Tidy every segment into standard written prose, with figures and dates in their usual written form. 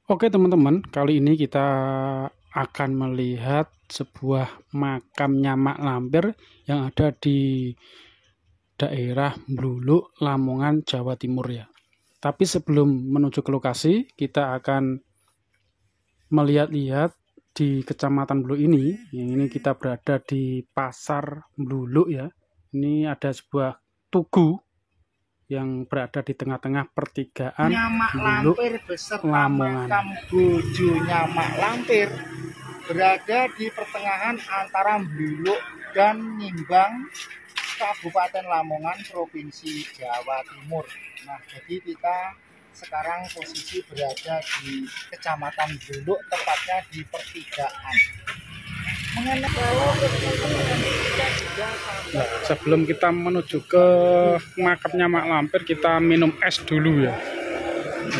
Oke teman-teman, kali ini kita akan melihat sebuah makamnya Mak Lampir yang ada di daerah Bluluk, Lamongan, Jawa Timur ya. Tapi sebelum menuju ke lokasi, kita akan melihat-lihat di Kecamatan Bluluk ini. Yang ini kita berada di Pasar Bluluk ya. Ini ada sebuah tugu yang berada di tengah-tengah pertigaan Mak Bluluk, Lampir beserta Lamongan. makam bojonya Mak Lampir berada di pertengahan antara Bluluk dan Nimbang, Kabupaten Lamongan, Provinsi Jawa Timur. Nah, jadi kita sekarang posisi berada di Kecamatan Bluluk, tepatnya di pertigaan. Nah, sebelum kita menuju ke makamnya Mak Lampir, kita minum es dulu ya.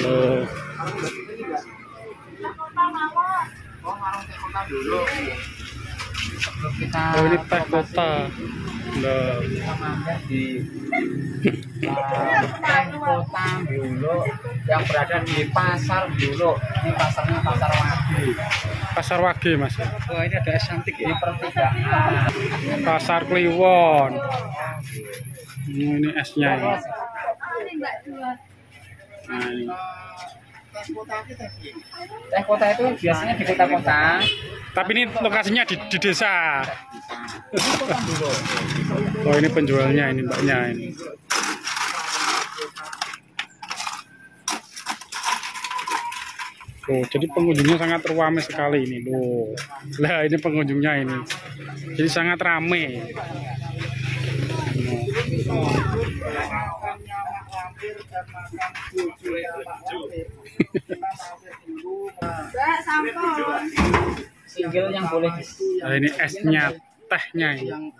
Loh. Oh, ini teh kota. Loh. Kita mampir di teh kota Bluluk yang berada di Pasar Bluluk. Ini pasarnya Pasar Wage. Pasar Wage, Mas. Oh, ini ada es cantik ya. Di pertigaan. Pasar Kliwon. Ini esnya ini. Nah, ini. Teh kota itu biasanya di kota-kota. Tapi ini lokasinya di desa. Oh, ini penjualnya ini, mbaknya ini. Oh, jadi pengunjungnya sangat ramai sekali ini loh. Lah, ini pengunjungnya ini. Jadi sangat ramai. Single yang boleh. Nah, ini esnya, tehnya ini.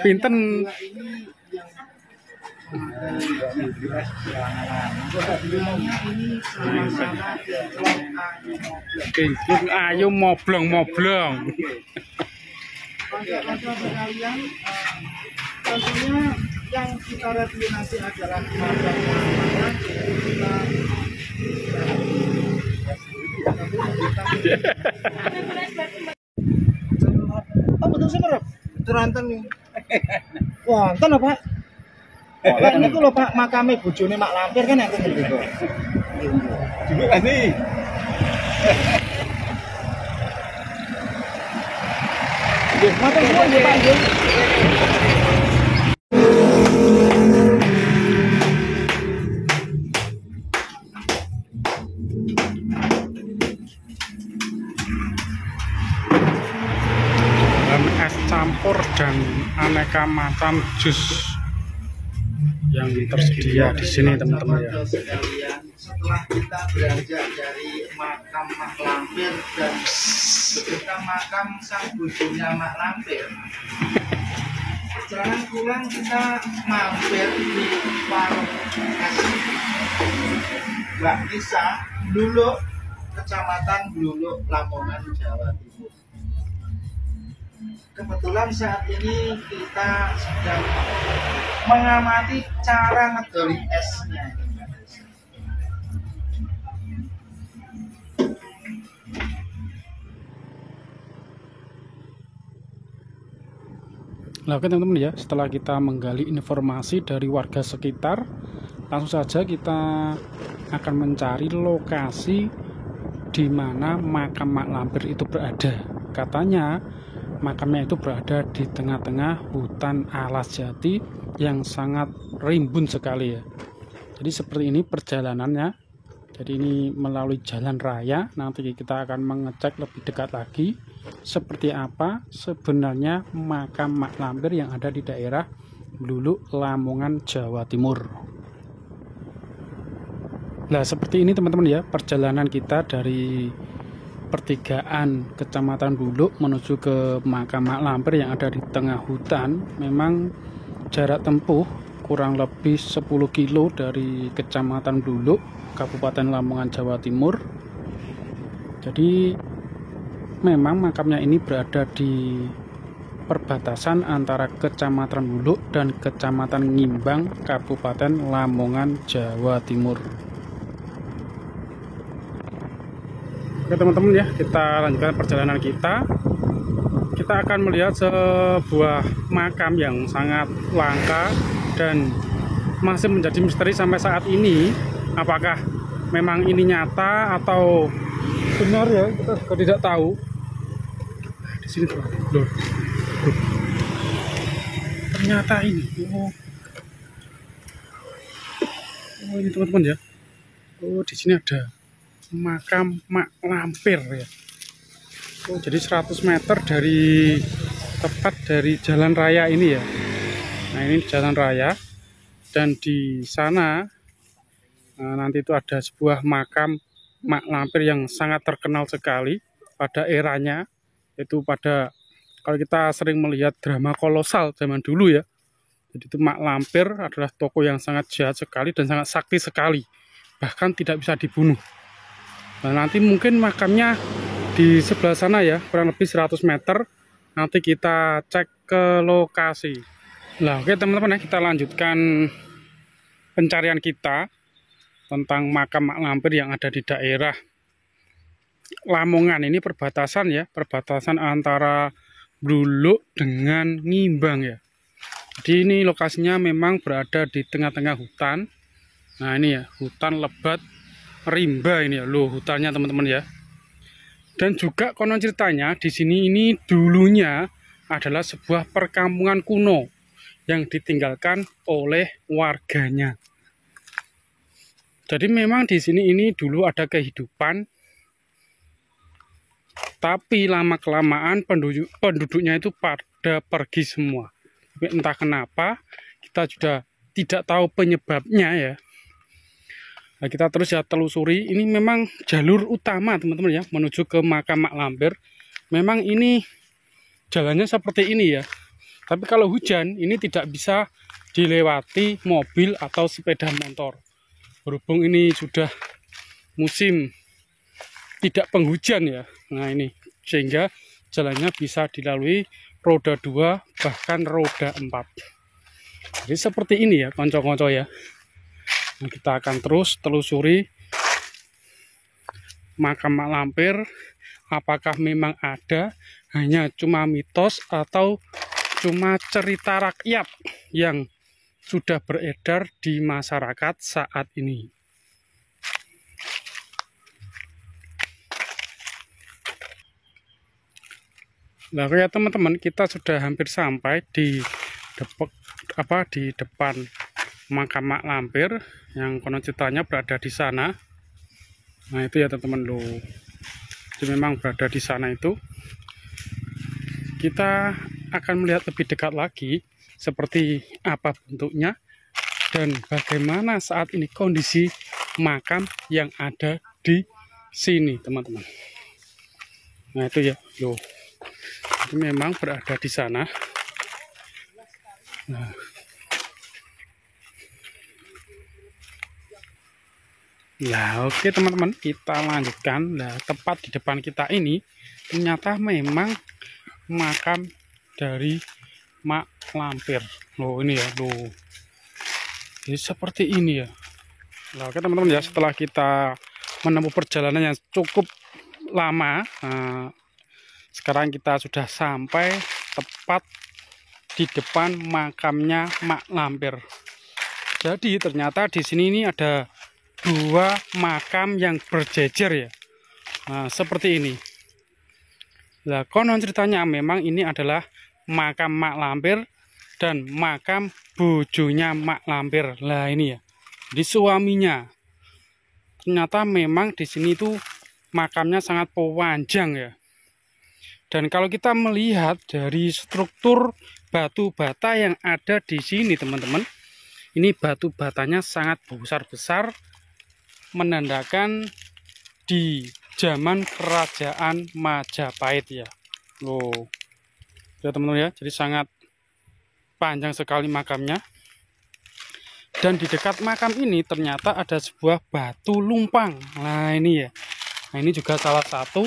Pinten. Pinten ayo moblong-moblong. Tentunya yang kita review nanti adalah oh, betul sih Pak. Teranten nih. Wonten apa? Lah niku lho Pak, makame bojone Mak Lampir kan yang ngene gitu. Juga kan nih. Nggih, matur nuwun nggih Pak nggih. Es campur dan aneka macam jus yang tersedia di sini teman-teman ya. Setelah kita beranjak dari makam Mak Lampir dan beserta makam sang bojonya Mak Lampir, perjalanan pulang kita mampir di warung es Mbak Nisa Bluluk, Kecamatan Bluluk, Lamongan, Jawa Timur. Kebetulan saat ini kita sedang mengamati cara ngedoli esnya. Nah, oke teman-teman ya, setelah kita menggali informasi dari warga sekitar, langsung saja kita akan mencari lokasi di mana makam Mak Lampir itu berada. Katanya makamnya itu berada di tengah-tengah hutan alas jati yang sangat rimbun sekali ya. Jadi seperti ini perjalanannya. Jadi ini melalui jalan raya. Nanti kita akan mengecek lebih dekat lagi seperti apa sebenarnya makam Mak Lampir yang ada di daerah Bluluk, Lamongan, Jawa Timur. Nah, seperti ini teman-teman ya perjalanan kita dari pertigaan Kecamatan Bluluk menuju ke makam Mak Lampir yang ada di tengah hutan. Memang jarak tempuh kurang lebih 10 kilo dari Kecamatan Bluluk, Kabupaten Lamongan, Jawa Timur. Jadi memang makamnya ini berada di perbatasan antara Kecamatan Bluluk dan Kecamatan Ngimbang, Kabupaten Lamongan, Jawa Timur. Oke teman-teman ya, kita lanjutkan perjalanan kita. Kita akan melihat sebuah makam yang sangat langka dan masih menjadi misteri sampai saat ini. Apakah memang ini nyata atau benar ya, kita juga tidak tahu. Di sini tuh, loh. Ternyata ini, oh ini teman-teman ya. Oh di sini ada makam Mak Lampir ya. Oh jadi 100 meter dari tepat dari jalan raya ini ya. Nah ini jalan raya dan di sana nanti itu ada sebuah makam Mak Lampir yang sangat terkenal sekali pada eranya, itu pada kalau kita sering melihat drama kolosal zaman dulu ya. Jadi itu Mak Lampir adalah tokoh yang sangat jahat sekali dan sangat sakti sekali, bahkan tidak bisa dibunuh. Nah nanti mungkin makamnya di sebelah sana ya, kurang lebih 100 meter. Nanti kita cek ke lokasi. Nah oke teman-teman ya, kita lanjutkan pencarian kita tentang makam Mak Lampir yang ada di daerah Lamongan. Ini perbatasan ya, perbatasan antara Bluluk dengan Ngimbang ya. Jadi ini lokasinya memang berada di tengah-tengah hutan. Nah ini ya, hutan lebat rimba ini ya, loh hutannya teman-teman ya. Dan juga konon ceritanya di sini ini dulunya adalah sebuah perkampungan kuno yang ditinggalkan oleh warganya. Jadi memang di sini ini dulu ada kehidupan, tapi lama-kelamaan penduduknya itu pada pergi semua. Tapi entah kenapa, kita sudah tidak tahu penyebabnya ya. Nah, kita terus ya telusuri, ini memang jalur utama teman-teman ya, menuju ke makam Mak Lampir. Memang ini jalannya seperti ini ya. Tapi kalau hujan, ini tidak bisa dilewati mobil atau sepeda motor. Berhubung ini sudah musim tidak penghujan ya. Nah ini, sehingga jalannya bisa dilalui roda 2 bahkan roda 4. Jadi seperti ini ya konco-konco ya. Nah, kita akan terus telusuri makam Mak Lampir. Apakah memang ada, hanya cuma mitos atau cuma cerita rakyat yang sudah beredar di masyarakat saat ini. Nah ya teman-teman, kita sudah hampir sampai di depan makam Mak Lampir yang konon ceritanya berada di sana. Nah itu ya teman-teman loh. Jadi memang berada di sana itu. Kita akan melihat lebih dekat lagi seperti apa bentuknya dan bagaimana saat ini kondisi makam yang ada di sini teman-teman. Nah itu ya loh. Jadi memang berada di sana. Nah oke teman-teman, kita lanjutkan. Nah tepat di depan kita ini ternyata memang makam dari Mak Lampir. Loh ini ya, loh. Jadi seperti ini ya. Nah, oke teman-teman ya, setelah kita menempuh perjalanan yang cukup lama, sekarang kita sudah sampai tepat di depan makamnya Mak Lampir. Jadi ternyata di sini ini ada 2 makam yang berjejer ya. Nah, seperti ini. Nah, konon ceritanya memang ini adalah makam Mak Lampir dan makam bojonya Mak Lampir. Lah ini ya, di suaminya. Ternyata memang di sini tuh makamnya sangat panjang ya. Dan kalau kita melihat dari struktur batu bata yang ada di sini teman-teman, ini batu batanya sangat besar-besar, menandakan di zaman kerajaan Majapahit ya. Loh. Ya teman-teman ya, jadi sangat panjang sekali makamnya. Dan di dekat makam ini ternyata ada sebuah batu lumpang. Nah ini ya. Nah ini juga salah satu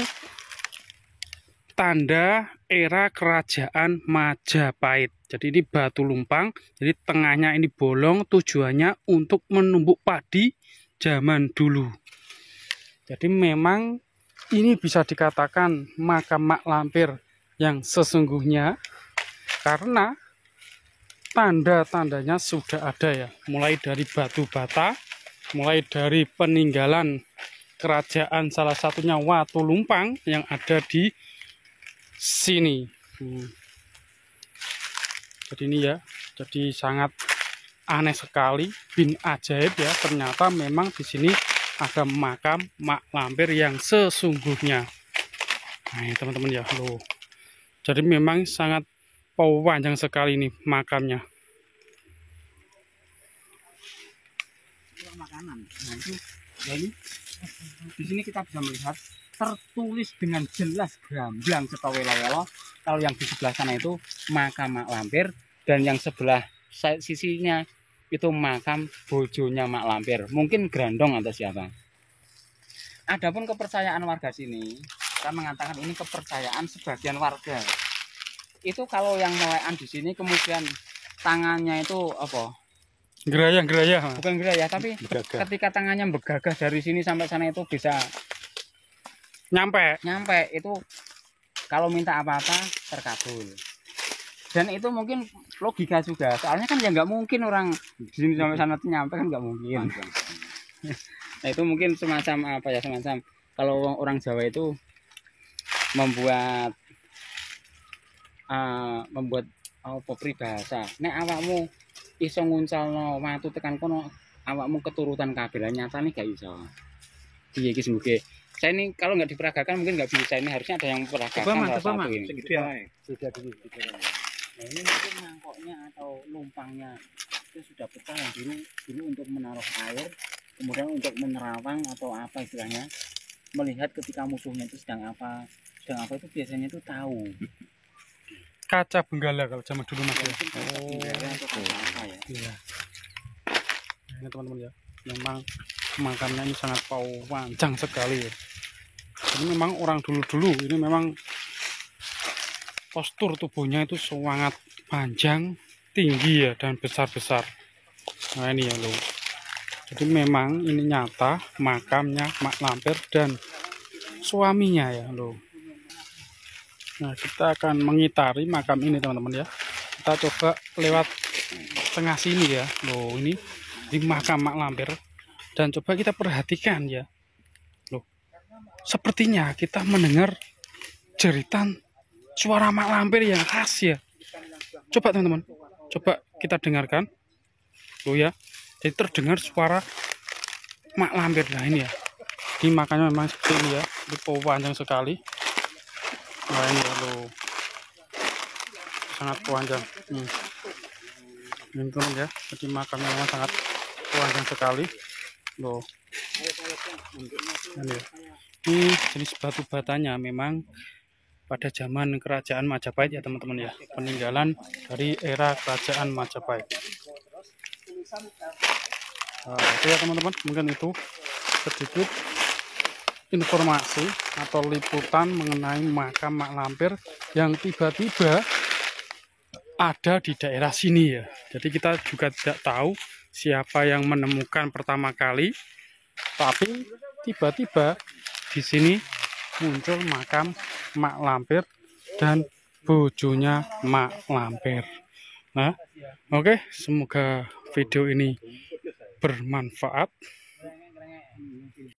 tanda era kerajaan Majapahit. Jadi ini batu lumpang, jadi tengahnya ini bolong, tujuannya untuk menumbuk padi zaman dulu. Jadi memang ini bisa dikatakan makam Mak Lampir yang sesungguhnya, karena tanda-tandanya sudah ada ya, mulai dari batu bata, mulai dari peninggalan kerajaan salah satunya Watu Lumpang yang ada di sini. Jadi ini ya, jadi sangat aneh sekali, bin ajaib ya. Ternyata memang di sini ada makam Mak Lampir yang sesungguhnya. Nah, ini teman-teman ya, loh. Jadi memang sangat panjang sekali ini makamnya. Makanan. Nah itu, jadi di sini kita bisa melihat tertulis dengan jelas gamblang serta welo-welo. Kalau yang di sebelah sana itu makam Mak Lampir, dan yang sebelah sisinya itu makam bojonya Mak Lampir. Mungkin Grandong atau siapa. Adapun kepercayaan warga sini, kita mengatakan ini kepercayaan sebagian warga. Itu kalau yang melekan di sini kemudian tangannya itu apa? Gerayah. Bukan gerayah, tapi Begagah. ketika tangannya bergagah dari sini sampai sana itu bisa Nyampe. itu kalau minta apa-apa terkabul. Dan itu mungkin logika juga, soalnya kan ya nggak mungkin orang di sini sampai sana tuh nyampe, kan nggak mungkin. Nah itu mungkin semacam apa ya, semacam kalau orang Jawa itu membuat apa peribahasa, nek awakmu iso nguncalno watu tekan kono, awakmu keturutan kabeh. Nyatane gak iso. Piye iki semoga saya ini kalau nggak diperagakan mungkin nggak bisa. Ini harusnya ada yang memperagakan salah satu ini. Sudah dulu. Nah, ini mungkin mangkoknya atau lumpangnya itu sudah pecah yang dulu untuk menaruh air, kemudian untuk menerawang atau apa istilahnya, melihat ketika musuhnya itu sedang apa itu biasanya itu tahu. Kaca benggala kalau zaman dulu mas ya. Mungkin kaca benggala atau apa ya. Iya. Ini teman-teman ya, memang makamnya ini sangat panjang sekali ya. Ini memang orang dulu-dulu ini memang postur tubuhnya itu sangat panjang, tinggi ya, dan besar-besar. Nah ini ya loh. Jadi memang ini nyata makamnya Mak Lampir dan suaminya ya loh. Nah kita akan mengitari makam ini teman-teman ya. Kita coba lewat tengah sini ya loh, ini di makam Mak Lampir. Dan coba kita perhatikan ya loh, sepertinya kita mendengar jeritan suara Mak Lampir yang khas ya. Coba teman-teman, coba kita dengarkan loh ya. Jadi terdengar suara Mak Lampir. Nah ini ya, ini makanya memang seperti ini ya, ini panjang sekali. Nah ini ya loh, sangat panjang. Ini teman ya, jadi makamnya memang sangat panjang sekali loh. Ini, ya. Ini jenis batu batanya memang pada zaman kerajaan Majapahit ya teman-teman ya, peninggalan dari era kerajaan Majapahit. Nah, itu ya teman-teman, mungkin itu sedikit informasi atau liputan mengenai makam Mak Lampir yang tiba-tiba ada di daerah sini ya. Jadi kita juga tidak tahu siapa yang menemukan pertama kali, tapi tiba-tiba di sini muncul makam Mak Lampir dan bojonya Mak Lampir. Nah, oke, semoga video ini bermanfaat.